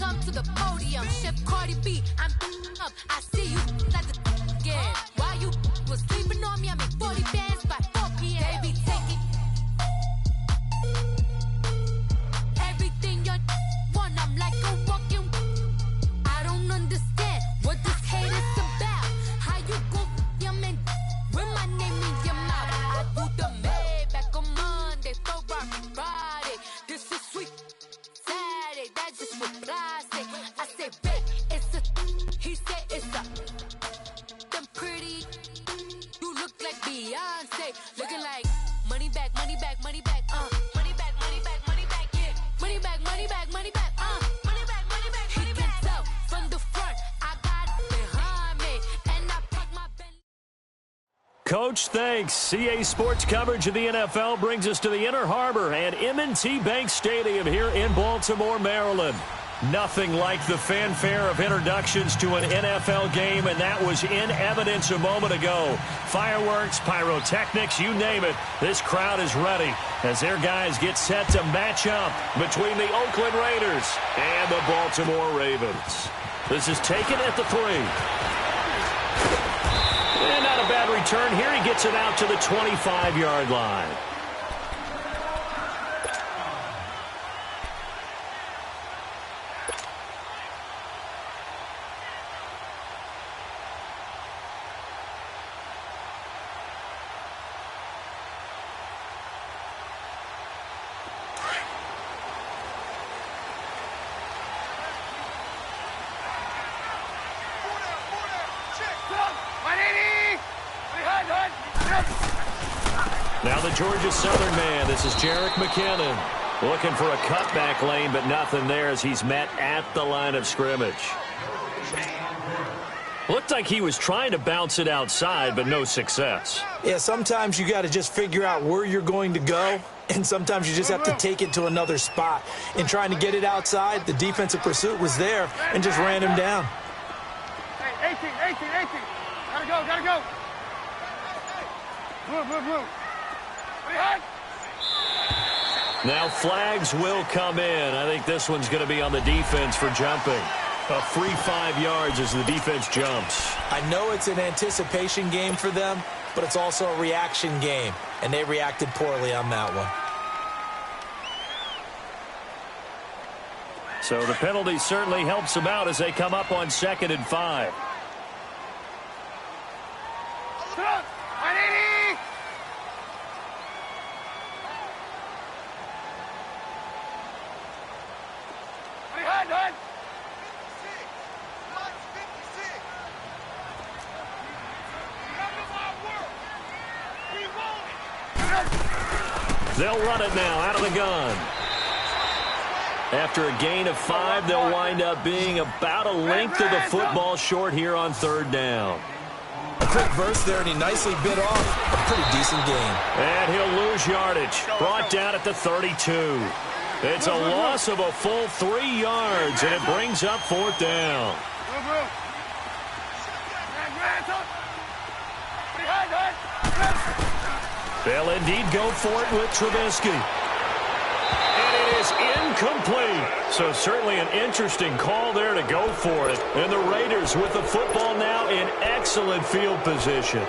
Welcome to the podium. Chef Cardi B, I'm up. I see you like the again. While you was sleeping on me, I make 40 bands by 4 p.m. They be taking everything you want. I'm like a walking. I don't understand what this hate is about. How you go your man with my name in your mouth? I do the Maybach on Monday, Ferrari Friday. This is sweet Saturday, that's just what I say. I say, bet it's a. He said it's a. Them pretty. You look like Beyonce, looking like money back, money back, money back, money back, money back, money back, yeah, money back, money back, money back, money back, money back. He can tell from the front, I got it behind me, and I pack my Bentley. Coach, thanks. CA Sports coverage of the NFL brings us to the Inner Harbor and M&T Bank Stadium here in Baltimore, Maryland. Nothing like the fanfare of introductions to an NFL game, and that was in evidence a moment ago. Fireworks, pyrotechnics, you name it. This crowd is ready as their guys get set to match up between the Oakland Raiders and the Baltimore Ravens. This is taken at the 3. And not a bad return here. He gets it out to the 25-yard line. Now the Georgia Southern man, this is Jerick McKinnon. Looking for a cutback lane, but nothing there as he's met at the line of scrimmage. Looked like he was trying to bounce it outside, but no success. Yeah, sometimes you got to just figure out where you're going to go, and sometimes you just have to take it to another spot. In trying to get it outside, the defensive pursuit was there and just ran him down. Hey, 18. Gotta go. Move. Now flags will come in. I think this one's going to be on the defense for jumping. A free 5 yards as the defense jumps. I know it's an anticipation game for them, but it's also a reaction game, and they reacted poorly on that one. So the penalty certainly helps them out as they come up on 2nd and 5. They'll run it now out of the gun. After a gain of 5, they'll wind up being about a length of the football short here on 3rd down. A quick burst there, and he nicely bit off a pretty decent game. And he'll lose yardage. Brought down at the 32. It's a loss of a full 3 yards, and it brings up 4th down. They'll indeed go for it with Trubisky. And it is incomplete. So certainly an interesting call there to go for it. And the Raiders with the football now in excellent field position.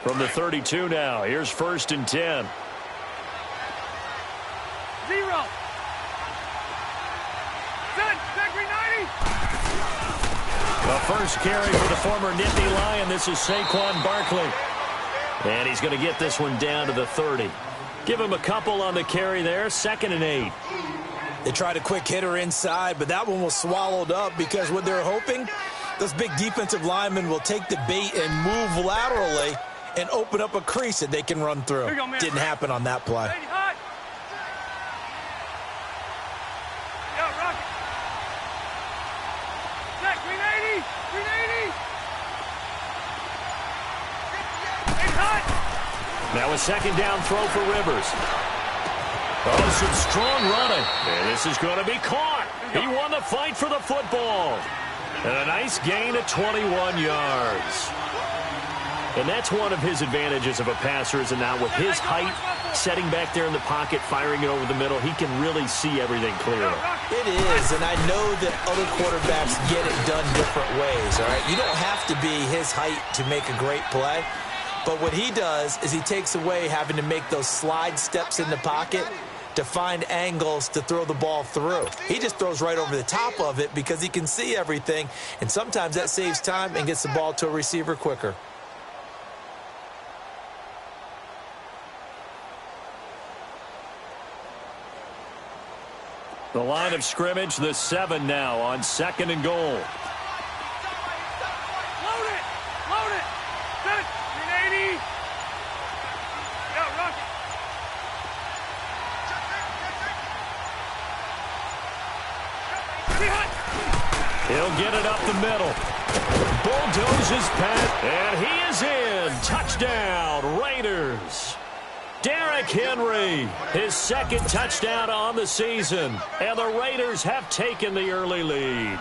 From the 32 now, here's 1st and 10. 0. Set, 90. The first carry for the former Nittany Lion. This is Saquon Barkley. And he's going to get this one down to the 30. Give him a couple on the carry there. 2nd and 8. They tried a quick hitter inside, but that one was swallowed up because what they're hoping, those big defensive linemen will take the bait and move laterally and open up a crease that they can run through. Didn't happen on that play. Now a 2nd down throw for Rivers. Oh, some strong running. And this is going to be caught. He won the fight for the football. And a nice gain of 21 yards. And that's one of his advantages of a passer, is now with his height, setting back there in the pocket, firing it over the middle, he can really see everything clearly. It is, and I know that other quarterbacks get it done different ways, all right? You don't have to be his height to make a great play, but what he does is he takes away having to make those slide steps in the pocket to find angles to throw the ball through. He just throws right over the top of it because he can see everything, and sometimes that saves time and gets the ball to a receiver quicker. The line of scrimmage, the 7 now on 2nd and goal. Load it! Load it! Set it! 380! Yeah, rock it! He'll get it up the middle. Bulldozes past, and he is in. Touchdown, Raiders. Derrick Henry, his 2nd touchdown on the season. And the Raiders have taken the early lead.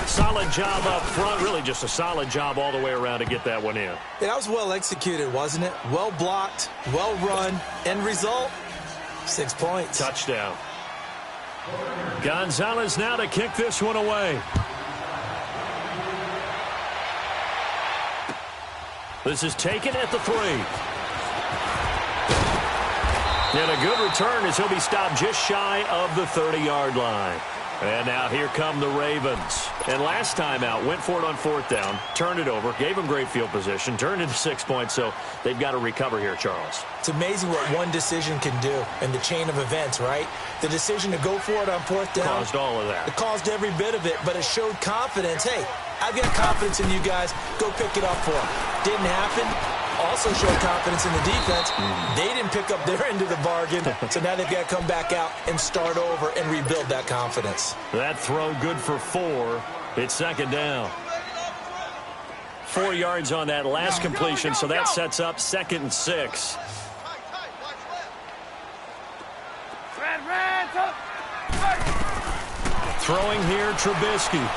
Solid job up front. Really just a solid job all the way around to get that one in. That was well executed, wasn't it? Well blocked, well run. End result, 6 points. Touchdown. Gonzalez now to kick this one away. This is taken at the 3. And a good return as he'll be stopped just shy of the 30-yard line. And now here come the Ravens. And last time out, went for it on 4th down, turned it over, gave them great field position, turned into 6 points, so they've got to recover here, Charles. It's amazing what one decision can do in the chain of events, right? The decision to go for it on 4th down. Caused all of that. It caused every bit of it, but it showed confidence. Hey, I've got confidence in you guys. Go pick it up for them. Didn't happen. Also showed confidence in the defense. They didn't pick up their end of the bargain, so now they've got to come back out and start over and rebuild that confidence. That throw good for 4. It's 2nd down. 4 yards on that last completion, so that sets up 2nd and 6. Throwing here, Trubisky.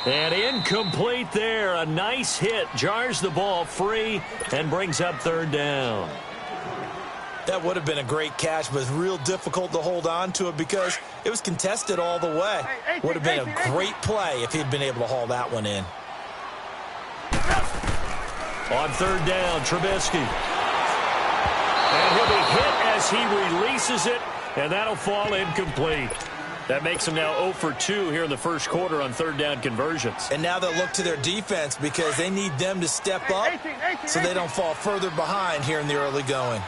And incomplete there. A nice hit. Jars the ball free and brings up 3rd down. That would have been a great catch, but it's real difficult to hold on to it because it was contested all the way. Would have been a great play if he'd been able to haul that one in. On 3rd down, Trubisky. And he'll be hit as he releases it, and that'll fall incomplete. That makes them now 0 for 2 here in the first quarter on 3rd down conversions. And now they'll look to their defense because they need them to step up so they don't fall further behind here in the early going.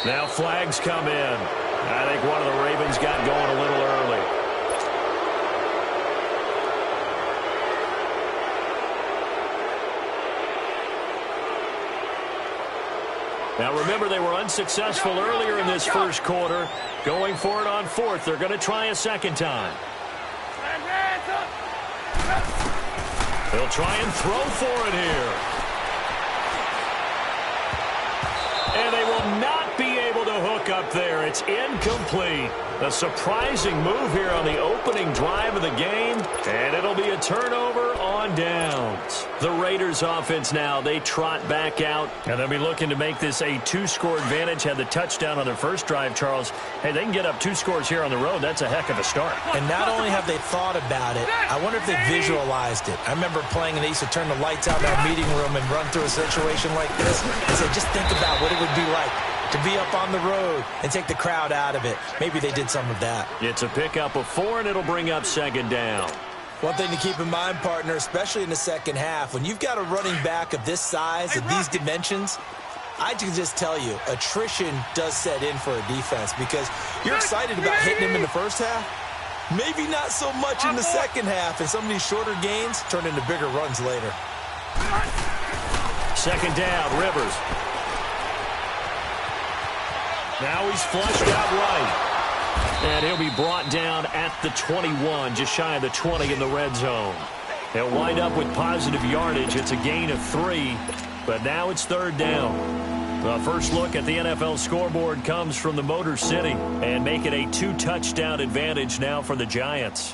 Now flags come in. I think one of the Ravens got going a little early. Now remember, they were unsuccessful earlier in this first quarter. Going for it on 4th. They're going to try a 2nd time. They'll try and throw for it here. And they will not be able to hook up there. It's incomplete. A surprising move here on the opening drive of the game. And it'll be a turnover on downs. The Raiders offense now, they trot back out. And they'll be looking to make this a 2-score advantage. Had the touchdown on their first drive, Charles. Hey, they can get up 2 scores here on the road. That's a heck of a start. And not only have they thought about it, I wonder if they visualized it. I remember playing and they used to turn the lights out in our meeting room and run through a situation like this and say, just think about what it would be like to be up on the road and take the crowd out of it. Maybe they did some of that. It's a pickup of 4, and it'll bring up 2nd down. One thing to keep in mind, partner, especially in the second half, when you've got a running back of this size, of these dimensions, I can just tell you, attrition does set in for a defense because you're excited about hitting him in the first half. Maybe not so much in the second half, and some of these shorter gains turn into bigger runs later. 2nd down, Rivers. Now he's flushed out right. And he'll be brought down at the 21, just shy of the 20 in the red zone. He'll wind up with positive yardage. It's a gain of 3, but now it's 3rd down. The first look at the NFL scoreboard comes from the Motor City, and make it a 2-touchdown advantage now for the Giants.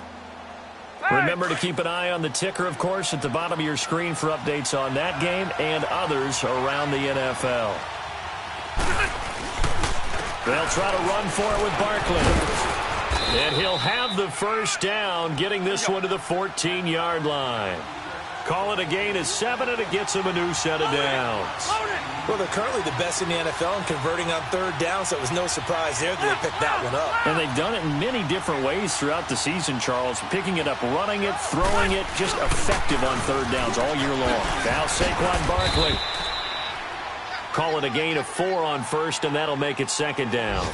Remember to keep an eye on the ticker, of course, at the bottom of your screen for updates on that game and others around the NFL. They'll try to run for it with Barkley. And he'll have the first down, getting this one to the 14-yard line. Call it a gain of 7, and it gets him a new set of downs. Well, they're currently the best in the NFL in converting on 3rd down, so it was no surprise there that they picked that one up. And they've done it in many different ways throughout the season, Charles. Picking it up, running it, throwing it, just effective on 3rd downs all year long. Now Saquon Barkley. Call it a gain of 4 on 1st, and that'll make it 2nd down.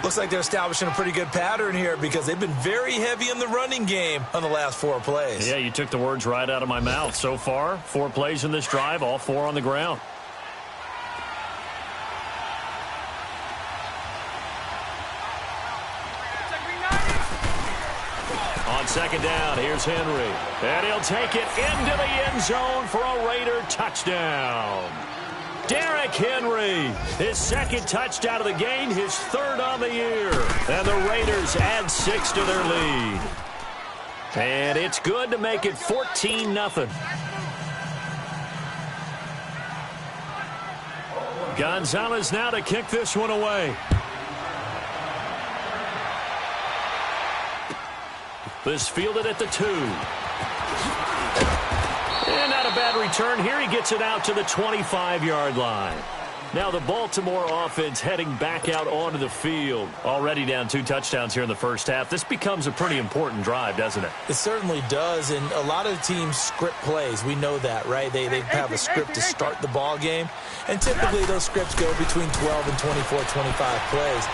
Looks like they're establishing a pretty good pattern here because they've been very heavy in the running game on the last 4 plays. Yeah, you took the words right out of my mouth. So far, 4 plays in this drive, all 4 on the ground. On 2nd down, here's Henry. And he'll take it into the end zone for a Raider touchdown. Derrick Henry, his 2nd touchdown of the game, his 3rd on the year. And the Raiders add 6 to their lead. And it's good to make it 14-0. Gonzalez now to kick this one away. This fielded at the 2. And not a bad return here. He gets it out to the 25-yard line. Now the Baltimore offense heading back out onto the field. Already down 2 touchdowns here in the first half. This becomes a pretty important drive, doesn't it? It certainly does, and a lot of teams script plays. We know that, right? They have a script to start the ball game, and typically those scripts go between 12 and 24, 25 plays.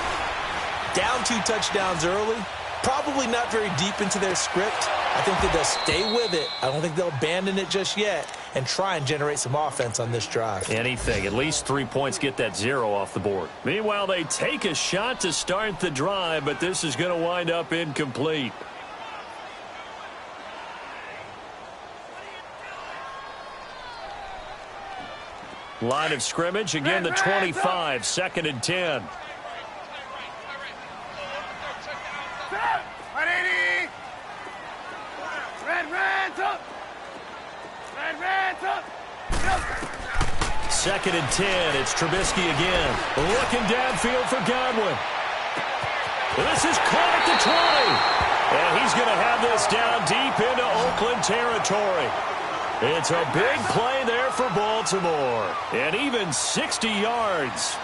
Down 2 touchdowns early, probably not very deep into their script. I think that they'll stay with it. I don't think they'll abandon it just yet and try and generate some offense on this drive. Anything. At least 3 points, get that 0 off the board. Meanwhile, they take a shot to start the drive, but this is going to wind up incomplete. Line of scrimmage, again the 25, 2nd and 10. Second and 10. It's Trubisky again. Looking downfield for Godwin. This is caught at the 20. And he's going to have this down deep into Oakland territory. It's a big play there for Baltimore. And even 60 yards.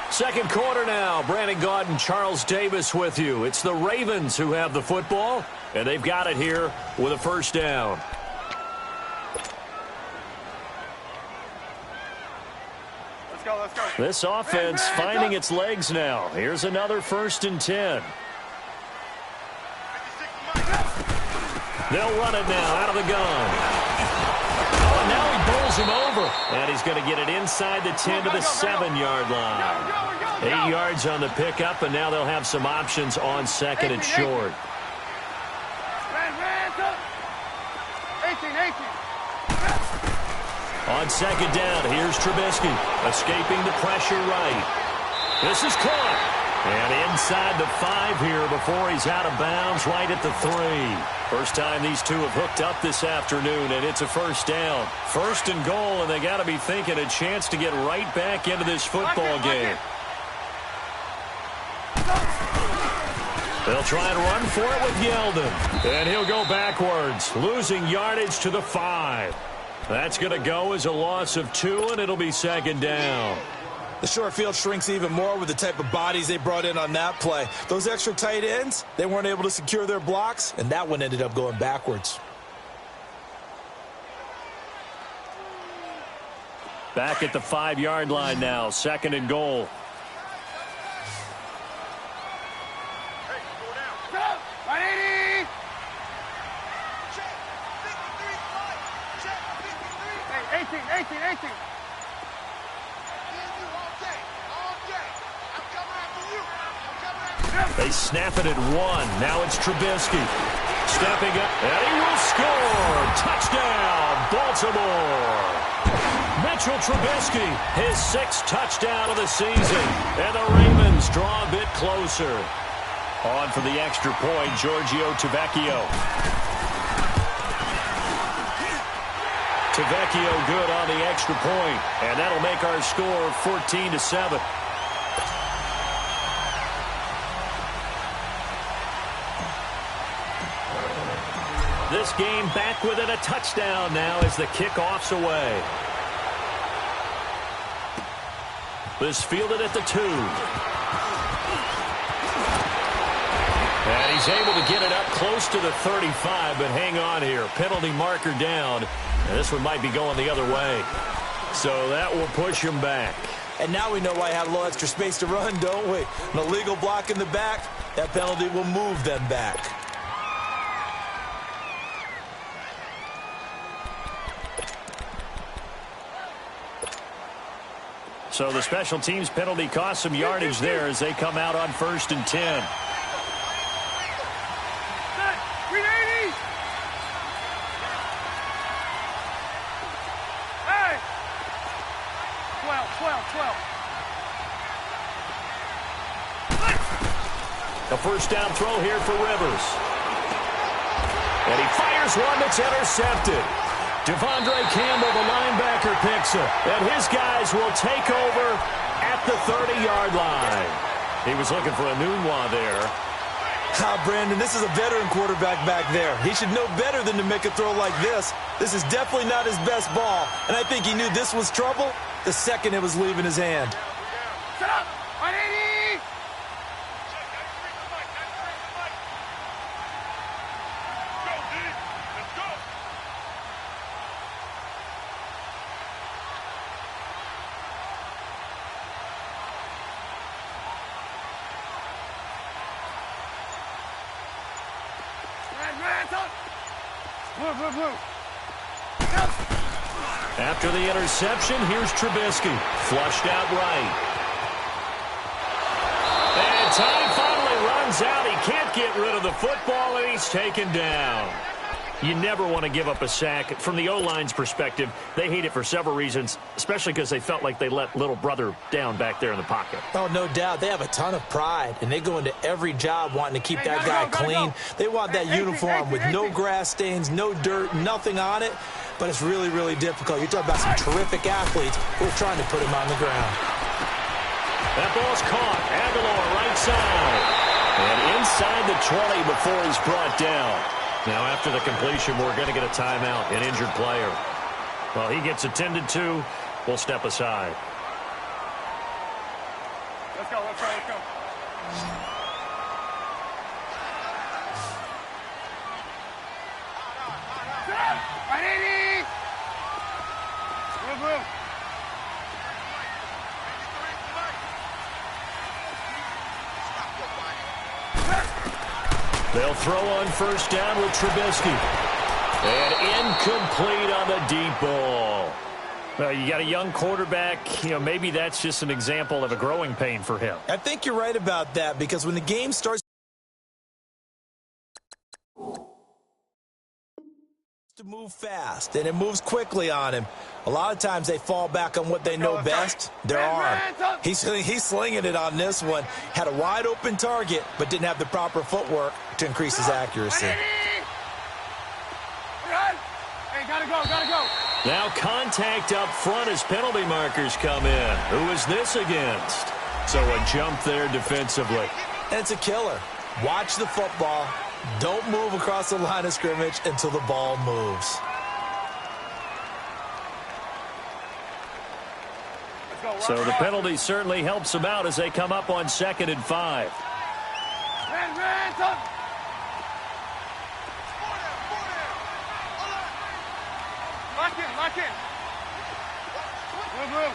Second quarter now. Brandon Gaudin and Charles Davis with you. It's the Ravens who have the football, and they've got it here with a first down. Let's go, let's go. This offense finding its legs now. Here's another 1st and 10. They'll run it now out of the gun. Oh, and now he bowls him over. And he's going to get it inside the 10 to the 7-yard line. 8 yards on the pickup, and now they'll have some options on 2nd and short. 18. On 2nd down, here's Trubisky, escaping the pressure right. This is caught. And inside the 5 here before he's out of bounds, right at the 3. First time these two have hooked up this afternoon, and it's a first down. 1st and goal, and they got to be thinking a chance to get right back into this football game. They'll try and run for it with Yeldon. And he'll go backwards, losing yardage to the 5. That's going to go as a loss of 2, and it'll be 2nd down. The short field shrinks even more with the type of bodies they brought in on that play. Those extra tight ends, they weren't able to secure their blocks, and that one ended up going backwards. Back at the 5-yard line now, 2nd and goal. They snap it at 1. Now it's Trubisky. Stepping up, and he will score. Touchdown, Baltimore. Mitchell Trubisky, his 6th touchdown of the season. And the Ravens draw a bit closer. On for the extra point, Giorgio Tavecchio. Tavecchio good on the extra point, and that'll make our score 14-7. This game back within a touchdown now as the kickoff's away. This fielded at the 2. And he's able to get it up close to the 35, but hang on here. Penalty marker down. And this one might be going the other way. So that will push him back. And now we know why I had a little extra space to run, don't we? An illegal block in the back, that penalty will move them back. So the special teams penalty cost some yardage there as they come out on 1st and 10. A first down throw here for Rivers. And he fires one that's intercepted. Devondre Campbell, the linebacker, picks it. And his guys will take over at the 30-yard line. He was looking for a Nunwa there. Brandon, this is a veteran quarterback back there. He should know better than to make a throw like this. This is definitely not his best ball. And I think he knew this was trouble the second it was leaving his hand. Set up! 180! Go, D! Let's go! After the interception, here's Trubisky. Flushed out right. And time finally runs out. He can't get rid of the football, and he's taken down. You never want to give up a sack. From the O-line's perspective, they hate it for several reasons, especially because they felt like they let little brother down back there in the pocket. Oh, no doubt. They have a ton of pride, and they go into every job wanting to keep that guy clean. They want that uniform with no grass stains, no dirt, nothing on it. But it's really, really difficult. You're talking about some terrific athletes who are trying to put him on the ground. That ball's caught. Aguilar right side. And inside the 20 before he's brought down. Now, after the completion, we're going to get a timeout, an injured player. Well, he gets attended to. We'll step aside. Let's go, let's go, let's go. They'll throw on first down with Trubisky. And incomplete on the deep ball. Well, you got a young quarterback. You know, maybe that's just an example of a growing pain for him. I think you're right about that, because when the game starts to move fast, and it moves quickly on him, a lot of times they fall back on what they know best, their arm. He's slinging it on this one. Had a wide open target, but didn't have the proper footwork to increase his accuracy. Hey, gotta go. Now contact up front as penalty markers come in. Who is this against? So a jump there defensively. And it's a killer. Watch the football. Don't move across the line of scrimmage until the ball moves. So the penalty certainly helps them out as they come up on 2nd and 5. Lock in. Move.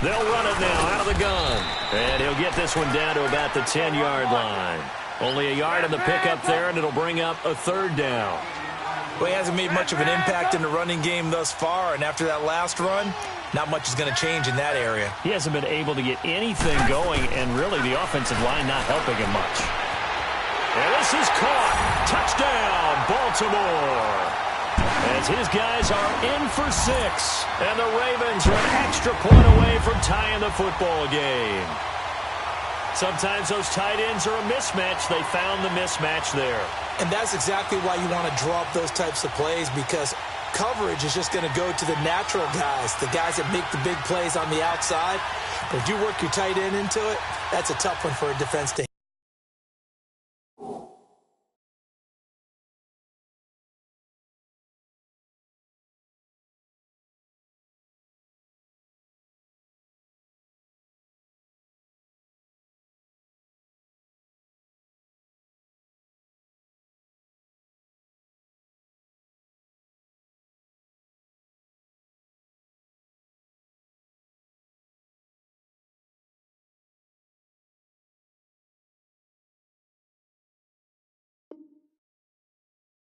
They'll run it now out of the gun. And he'll get this one down to about the 10-yard line. Only a yard on the pickup there, and it'll bring up a 3rd down. Well, he hasn't made much of an impact in the running game thus far, and after that last run, not much is going to change in that area. He hasn't been able to get anything going, and really the offensive line not helping him much. And this is caught. Touchdown, Baltimore. As his guys are in for 6, and the Ravens are an extra point away from tying the football game. Sometimes those tight ends are a mismatch. They found the mismatch there. And that's exactly why you want to draw up those types of plays, because coverage is just going to go to the natural guys, the guys that make the big plays on the outside. But if you work your tight end into it, that's a tough one for a defense to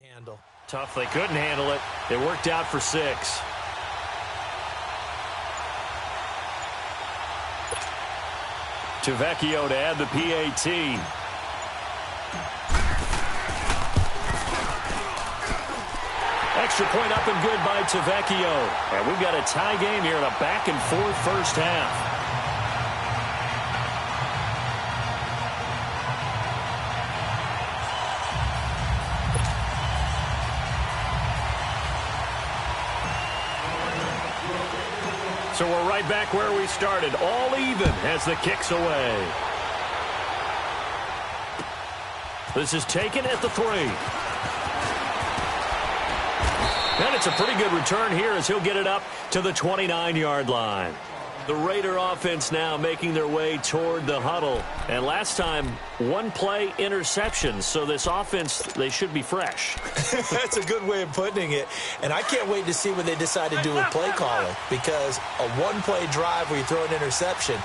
handle. Tough, they couldn't handle it. It worked out for 6. Tavecchio to add the PAT. Extra point up and good by Tavecchio. And we've got a tie game here in a back-and-forth first half. So we're right back where we started, all even as the kick's away. This is taken at the 3. And it's a pretty good return here as he'll get it up to the 29-yard line. The Raider offense now making their way toward the huddle. And last time, 1-play interception. So this offense, they should be fresh. That's a good way of putting it. And I can't wait to see what they decide to do with play calling, because a 1-play drive where you throw an interception,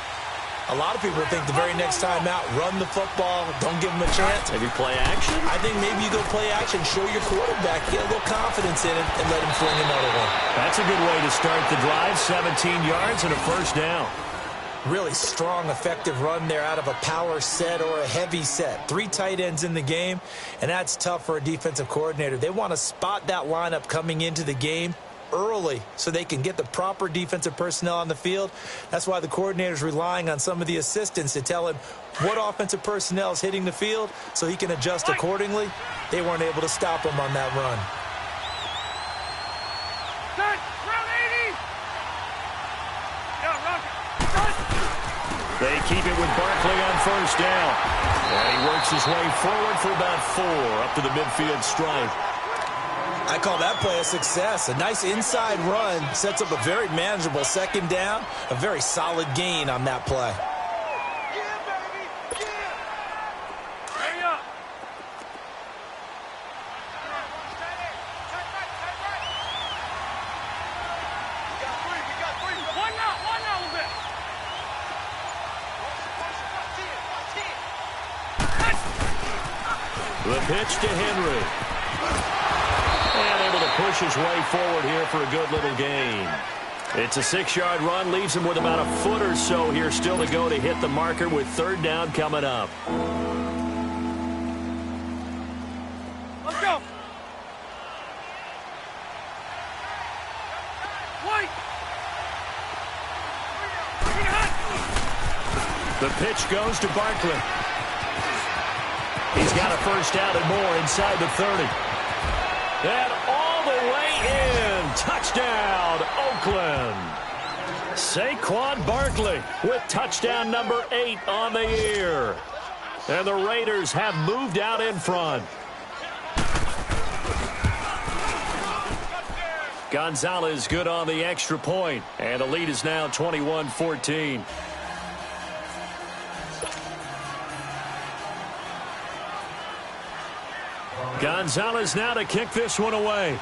a lot of people think the very next time out, run the football, don't give them a chance. Maybe play action? I think maybe you go play action, show your quarterback, get a little confidence in it, and let him fling another one. That's a good way to start the drive. 17 yards and a first down. Really strong, effective run there out of a power set or a heavy set. 3 tight ends in the game, and that's tough for a defensive coordinator. They want to spot that lineup coming into the game early so they can get the proper defensive personnel on the field. That's why the coordinator's relying on some of the assistants to tell him what offensive personnel is hitting the field so he can adjust accordingly. They weren't able to stop him on that run. They keep it with Barkley on first down. And he works his way forward for about 4 up to the midfield stripe. I call that play a success. A nice inside run sets up a very manageable second down. A very solid gain on that play. The pitch to Henry. And able to push his way forward here for a good little gain. It's a 6-yard run, leaves him with about a foot or so here still to go to hit the marker with third down coming up. Let's go. White. The pitch goes to Barkley. He's got a first down and more inside the 30. And all the way in. Touchdown, Oakland. Saquon Barkley with touchdown number 8 on the year. And the Raiders have moved out in front. Gonzalez good on the extra point. And the lead is now 21-14. Gonzalez now to kick this one away.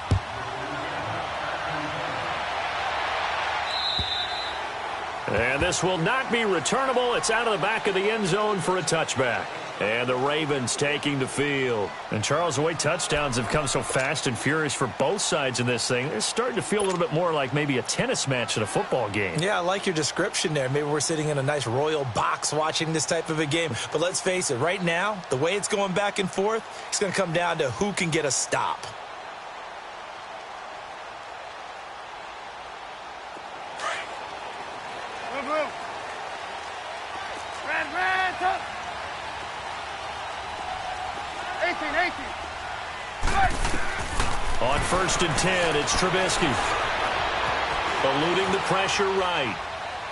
And this will not be returnable. It's out of the back of the end zone for a touchback. And the Ravens taking the field. And, Charles, the way touchdowns have come so fast and furious for both sides in this thing, it's starting to feel a little bit more like maybe a tennis match in a football game. Yeah, I like your description there. Maybe we're sitting in a nice royal box watching this type of a game. But let's face it, right now, the way it's going back and forth, it's going to come down to who can get a stop. Red, 18. On 1st and 10, it's Trubisky. Eluding the pressure right.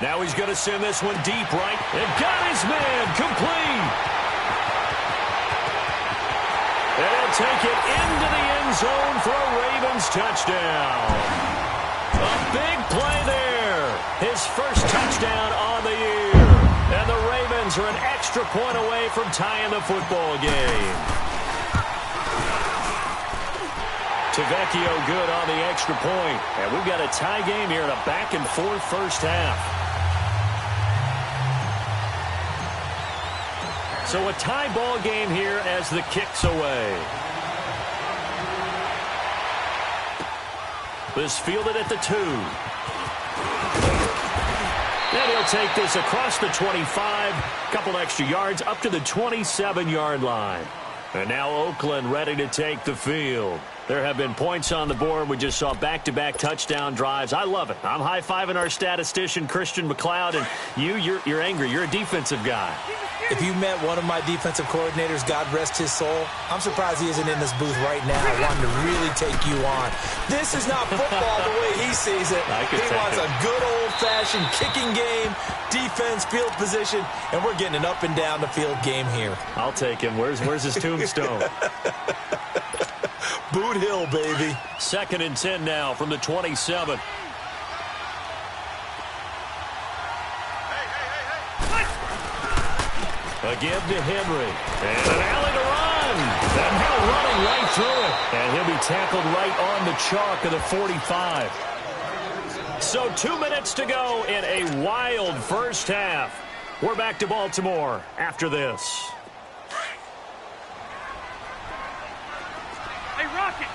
Now he's going to send this one deep right. And got his man complete. And he'll take it into the end zone for a Ravens touchdown. A big play there. His first touchdown on the year. And the Ravens are an extra point away from tying the football game. Tavecchio good on the extra point. And we've got a tie game here in a back-and-forth first half. So a tie ball game here as the kick's away. This fielded at the 2. And he'll take this across the 25. Couple extra yards up to the 27-yard line. And now Oakland ready to take the field. There have been points on the board. We just saw back-to-back touchdown drives. I love it. I'm high-fiving our statistician, Christian McLeod, and you're angry. You're a defensive guy. If you met one of my defensive coordinators, God rest his soul, I'm surprised he isn't in this booth right now wanting to really take you on. This is not football the way he sees it. He wants a good old-fashioned kicking game, defense, field position, and we're getting an up-and-down-the-field game here. I'll take him. Where's his tombstone? Boot Hill, baby. 2nd and 10 now from the 27. Again to Henry. And an alley to run. And now running right through it. And he'll be tackled right on the chalk of the 45. So 2 minutes to go in a wild first half. We're back to Baltimore after this. Hey, Rocket.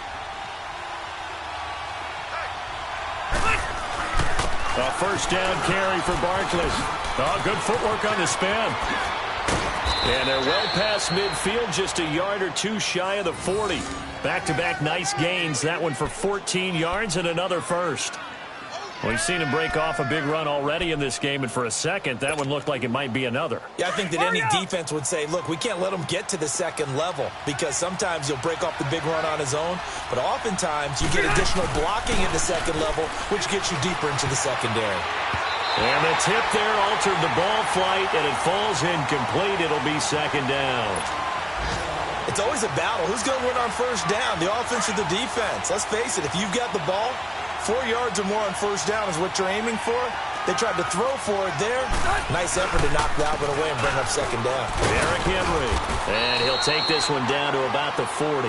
A first down carry for Barkley. Oh, good footwork on the spin. And they're well past midfield, just a yard or two shy of the 40. Back-to-back nice gains. That one for 14 yards and another first. We've seen him break off a big run already in this game, and for a second, that one looked like it might be another. Yeah, I think that any defense would say, look, we can't let him get to the second level because sometimes he'll break off the big run on his own, but oftentimes you get additional blocking at the second level, which gets you deeper into the secondary. And the tip there altered the ball flight, and it falls incomplete. It'll be second down. It's always a battle. Who's going to win on first down, the offense or the defense? Let's face it, if you've got the ball, 4 yards or more on first down is what you're aiming for. They tried to throw for it there. Nice effort to knock that one away and bring up second down. Derrick Henry. And he'll take this one down to about the 40.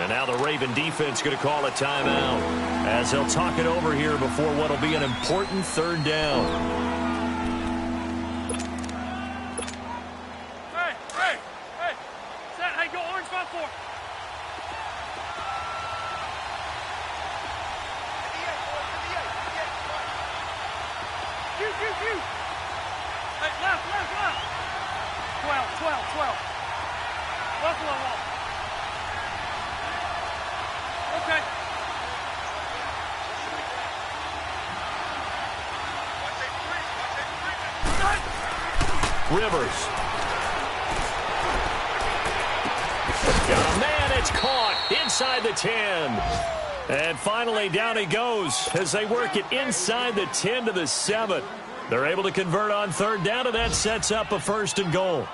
And now the Raven defense going to call a timeout as they'll talk it over here before what will be an important third down. Hey. Set, hey, go orange 5-4. You. Hey, left. 12. Buffalo wall. Okay. Rivers. Got a man, it's caught inside the 10. And finally down he goes as they work it inside the 10 to the 7. They're able to convert on third down, and that sets up a 1st and goal.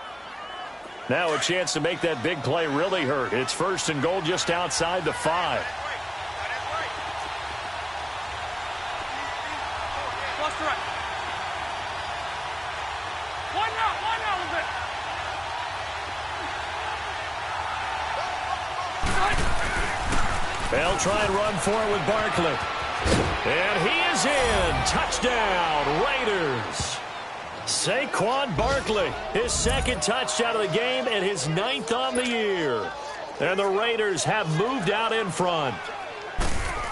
Now a chance to make that big play really hurt. It's 1st and goal just outside the 5. Plus right. One now, a bit. They'll try and run for it with Barkley. And he is in. Touchdown, Raiders. Saquon Barkley, his second touchdown of the game and his 9th on the year. And the Raiders have moved out in front.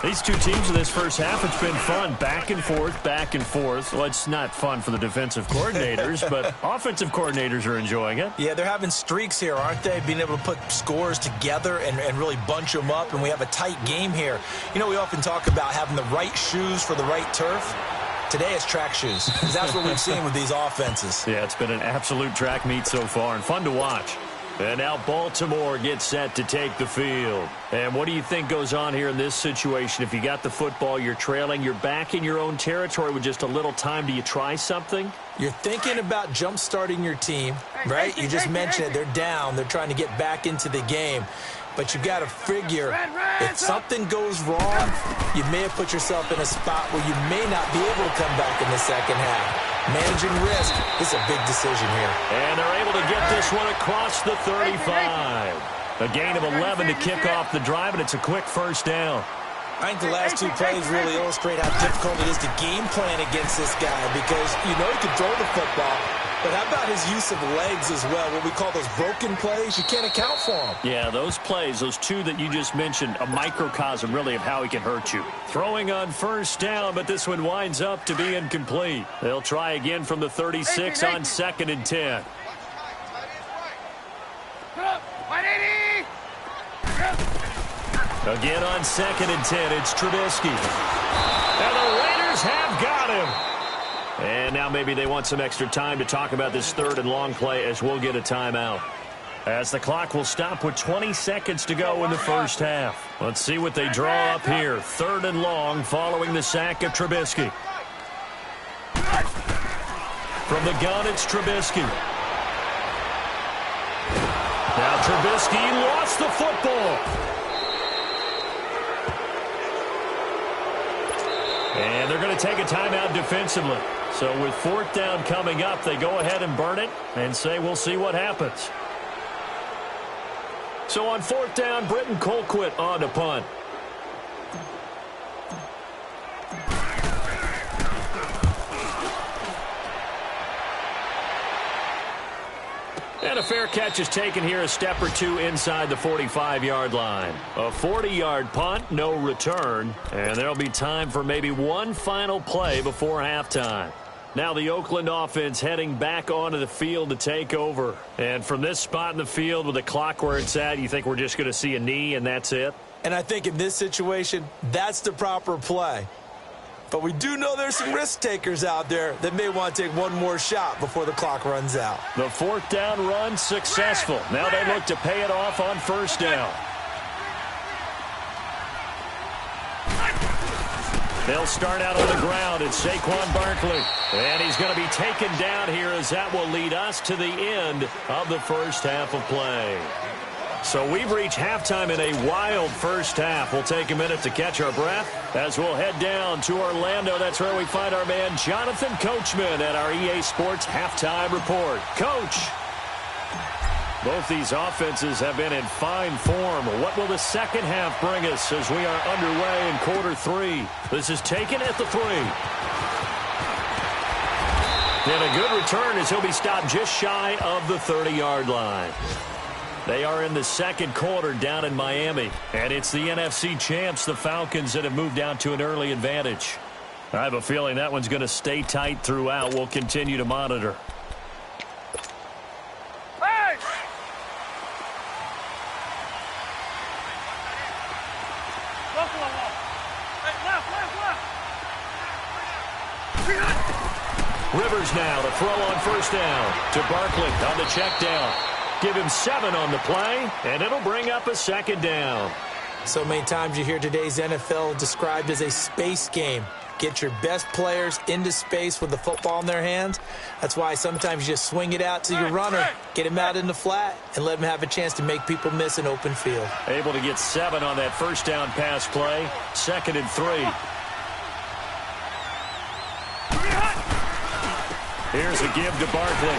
These two teams in this first half, it's been fun. Back and forth, back and forth. Well, it's not fun for the defensive coordinators, but offensive coordinators are enjoying it. Yeah, they're having streaks here, aren't they? Being able to put scores together and really bunch them up, and we have a tight game here. You know, we often talk about having the right shoes for the right turf. Today it's track shoes, because that's what we've seen with these offenses. Yeah, it's been an absolute track meet so far, and fun to watch. And now Baltimore gets set to take the field. And what do you think goes on here in this situation? If you got the football, you're trailing, you're back in your own territory with just a little time. Do you try something? You're thinking about jump-starting your team, right? You just mentioned it. They're down. They're trying to get back into the game. But you got to figure, if something goes wrong, you may have put yourself in a spot where you may not be able to come back in the second half. Managing risk is a big decision here. And they're able to get this one across the 35. A gain of 11 to kick off the drive, and it's a quick first down. I think the last two plays really illustrate how difficult it is to game plan against this guy, because you know he can throw the football, but how about his use of legs as well? What we call those broken plays, you can't account for them. Yeah, those plays, those two that you just mentioned, a microcosm really of how he can hurt you. Throwing on first down, but this one winds up to be incomplete. They'll try again from the 36 on 2nd and 10. Again on 2nd and 10, it's Trubisky. And the Raiders have got him. And now maybe they want some extra time to talk about this 3rd and long play, as we'll get a timeout. As the clock will stop with 20 seconds to go in the first half. Let's see what they draw up here. 3rd and long following the sack of Trubisky. From the gun, it's Trubisky. Now Trubisky lost the football. And they're going to take a timeout defensively. So with 4th down coming up, they go ahead and burn it and say we'll see what happens. So on 4th down, Britton Colquitt on to punt. And a fair catch is taken here, a step or two inside the 45-yard line. A 40-yard punt, no return, and there'll be time for maybe one final play before halftime. Now the Oakland offense heading back onto the field to take over. And from this spot in the field with the clock where it's at, you think we're just going to see a knee and that's it? And I think in this situation, that's the proper play. But we do know there's some risk takers out there that may want to take one more shot before the clock runs out. The 4th down run successful. Now they look to pay it off on 1st down. They'll start out on the ground. It's Saquon Barkley. And he's going to be taken down here, as that will lead us to the end of the first half of play. So we've reached halftime in a wild first half. We'll take a minute to catch our breath as we'll head down to Orlando. That's where we find our man Jonathan Coachman at our EA Sports Halftime Report. Coach, both these offenses have been in fine form. What will the second half bring us as we are underway in quarter 3? This is taken at the 3. And a good return as he'll be stopped just shy of the 30-yard line. They are in the second quarter down in Miami. And it's the NFC champs, the Falcons, that have moved down to an early advantage. I have a feeling that one's going to stay tight throughout. We'll continue to monitor. Hey! Rivers now to throw on first down to Barkley on the check down. Give him 7 on the play, and it'll bring up a 2nd down. So many times you hear today's NFL described as a space game. Get your best players into space with the football in their hands. That's why sometimes you just swing it out to your runner, get him out in the flat, and let him have a chance to make people miss an open field. Able to get 7 on that first down pass play. 2nd and 3. Here's a give to Barkley.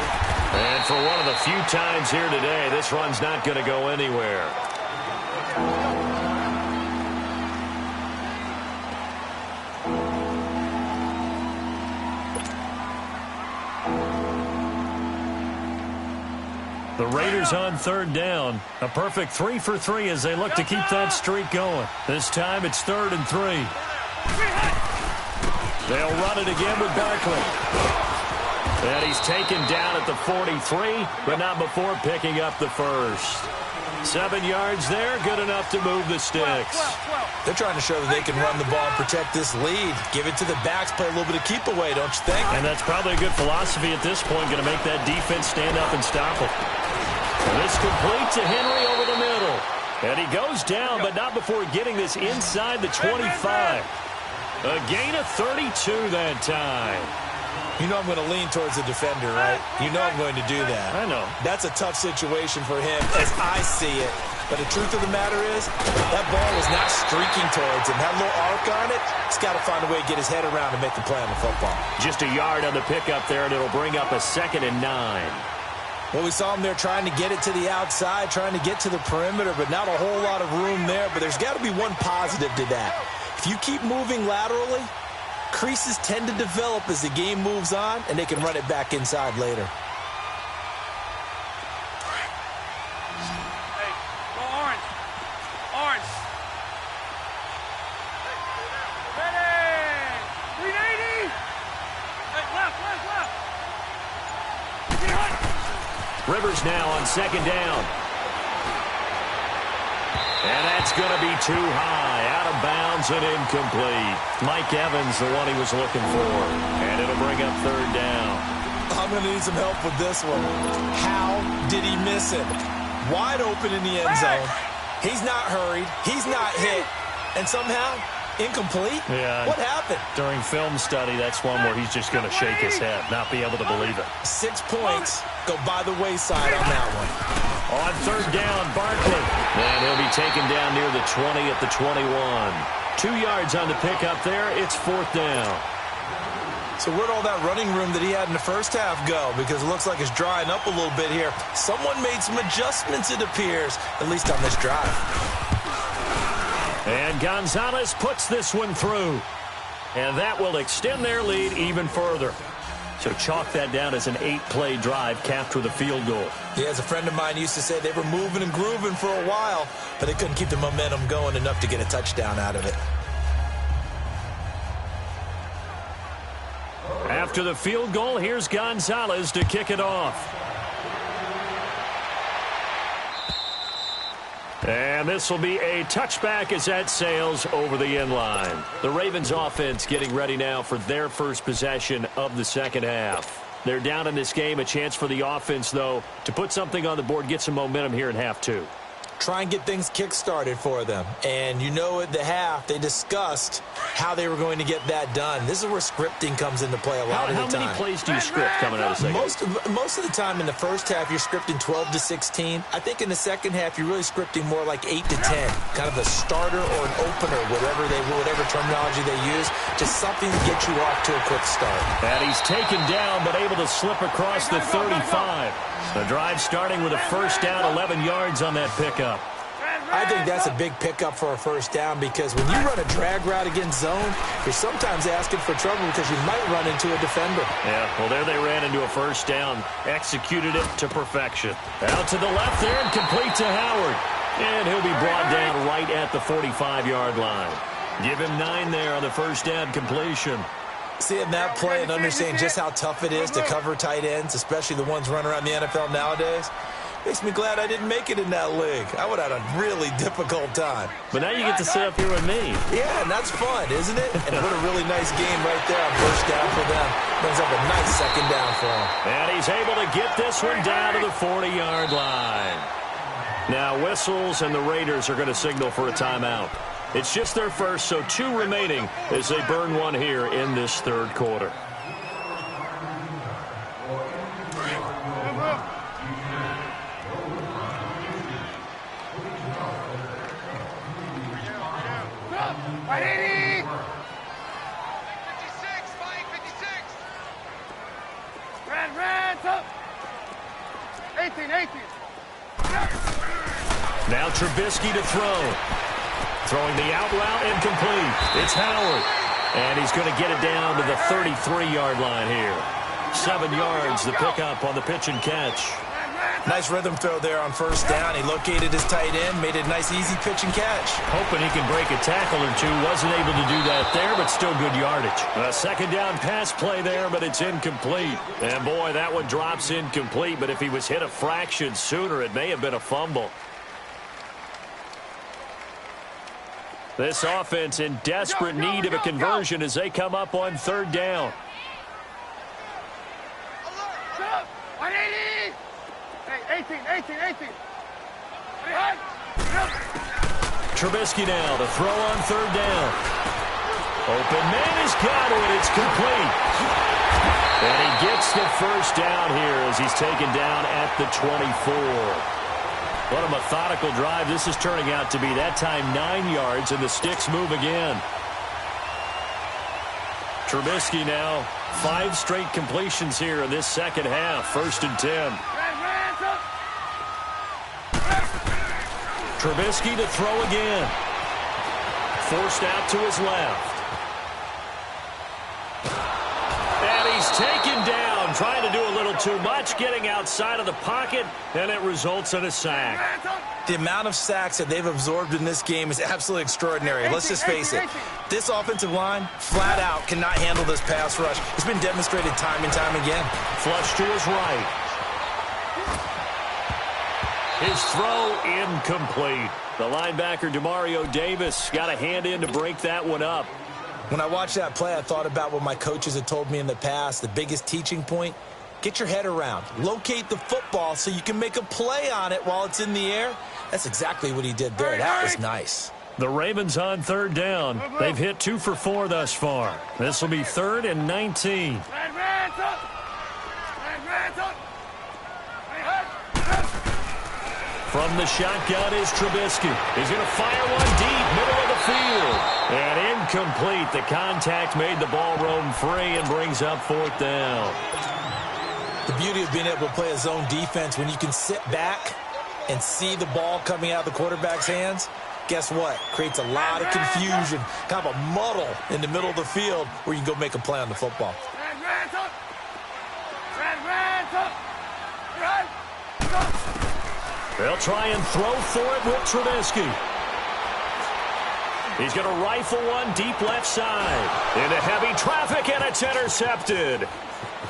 And for one of the few times here today, this run's not going to go anywhere. The Raiders on third down. A perfect 3 for 3 as they look to keep that streak going. This time it's 3rd and 3. They'll run it again with Barkley. And he's taken down at the 43, but not before picking up the first. 7 yards there, good enough to move the sticks. They're trying to show that they can run the ball and protect this lead. Give it to the backs, play a little bit of keep away, don't you think? And that's probably a good philosophy at this point, going to make that defense stand up and stop it. And this complete to Henry over the middle. And he goes down, but not before getting this inside the 25. A gain of 32 that time. You know I'm going to lean towards the defender, right? You know I'm going to do that. I know. That's a tough situation for him as I see it. But the truth of the matter is, that ball was not streaking towards him. Had a little arc on it. He's got to find a way to get his head around and make the play on the football. Just a yard on the pickup there, and it'll bring up a 2nd and 9. Well, we saw him there trying to get it to the outside, trying to get to the perimeter, but not a whole lot of room there. But there's got to be one positive to that. If you keep moving laterally, creases tend to develop as the game moves on, and they can run it back inside later. Hey, go orange. Orange. Ready. 380. Hey, left. Rivers now on 2nd down. And that's going to be too high, out of bounds and incomplete. Mike Evans, the one he was looking for. And it'll bring up 3rd down. I'm going to need some help with this one. How did he miss it? Wide open in the end zone. He's not hurried. He's not hit. And somehow, incomplete? Yeah. What happened? During film study, that's one where he's just going to shake his head, not be able to believe it. 6 points go by the wayside on that one. On 3rd down, Barkley. And he'll be taken down near the 20 at the 21. 2 yards on the pickup there. It's 4th down. So where'd all that running room that he had in the first half go? Because it looks like it's drying up a little bit here. Someone made some adjustments, it appears, at least on this drive. And Gonzalez puts this one through. And that will extend their lead even further. So chalk that down as an 8-play drive capped with a field goal. Yeah, as a friend of mine used to say, they were moving and grooving for a while, but they couldn't keep the momentum going enough to get a touchdown out of it. After the field goal, here's Gonzalez to kick it off. And this will be a touchback as that sails over the end line. The Ravens offense getting ready now for their first possession of the second half. They're down in this game. A chance for the offense, though, to put something on the board, get some momentum here in half 2. Try and get things kick-started for them. And you know at the half, they discussed how they were going to get that done. This is where scripting comes into play a lot of the time. How many plays do you script coming out of the second? Most of the time in the first half, you're scripting 12 to 16. I think in the second half, you're really scripting more like 8 to 10. Kind of a starter or an opener, whatever terminology they use. Just something to get you off to a quick start. And he's taken down, but able to slip across the 35. The drive starting with a first down, 11 yards on that pickup. I think that's a big pickup for a first down because when you run a drag route against zone, you're sometimes asking for trouble because you might run into a defender. Yeah, well, there they ran into a first down, executed it to perfection. Out to the left there and complete to Howard. And he'll be brought down right at the 45-yard line. Give him 9 there on the first down completion. Seeing that play and understanding just how tough it is to cover tight ends, especially the ones running around the NFL nowadays, makes me glad I didn't make it in that league. I would have had a really difficult time. But now you get to sit up here with me. Yeah, and that's fun, isn't it? And what a really nice game right there on first down for them. Brings up a nice second down for him. And he's able to get this one down to the 40-yard line. Now whistles and the Raiders are going to signal for a timeout. It's just their first, so 2 remaining as they burn one here in this third quarter. Right, 80. 56, Mike, 56. Red, up. 18. Now Trubisky to throw. Throwing the out route incomplete. It's Howard. And he's going to get it down to the 33-yard line here. 7 yards, the pickup on the pitch and catch. Nice rhythm throw there on first down. He located his tight end, made it a nice easy pitch and catch. Hoping he can break a tackle or two. Wasn't able to do that there, but still good yardage. A second down pass play there, but it's incomplete. And boy, that one drops incomplete, but if he was hit a fraction sooner, it may have been a fumble. This offense in desperate need of a conversion as they come up on third down. 180! Hey, 18. Trubisky now to throw on third down. Open man has got it. It's complete. And he gets the first down here as he's taken down at the 24. What a methodical drive this is turning out to be. That time 9 yards, and the sticks move again. Trubisky now 5 straight completions here in this second half. 1st and 10. Trubisky to throw again. Forced out to his left. And he's taken down, trying to do a little too much, getting outside of the pocket, and it results in a sack. The amount of sacks that they've absorbed in this game is absolutely extraordinary. Let's just face it. This offensive line, flat out, cannot handle this pass rush. It's been demonstrated time and time again. Flush to his right. His throw incomplete. The linebacker, Demario Davis, got a hand in to break that one up. When I watched that play, I thought about what my coaches had told me in the past. The biggest teaching point, get your head around. Locate the football so you can make a play on it while it's in the air. That's exactly what he did there. That was nice. The Ravens on third down. They've hit 2 for 4 thus far. This will be 3rd and 19. From the shotgun is Trubisky. He's going to fire one deep, middle of the field. And incomplete. The contact made the ball roam free and brings up 4th down. The beauty of being able to play a zone defense when you can sit back and see the ball coming out of the quarterback's hands, guess what? Creates a lot of confusion, kind of a muddle in the middle of the field where you can go make a play on the football. They'll try and throw for it with Trubisky. He's going to rifle one deep left side. Into heavy traffic, and it's intercepted.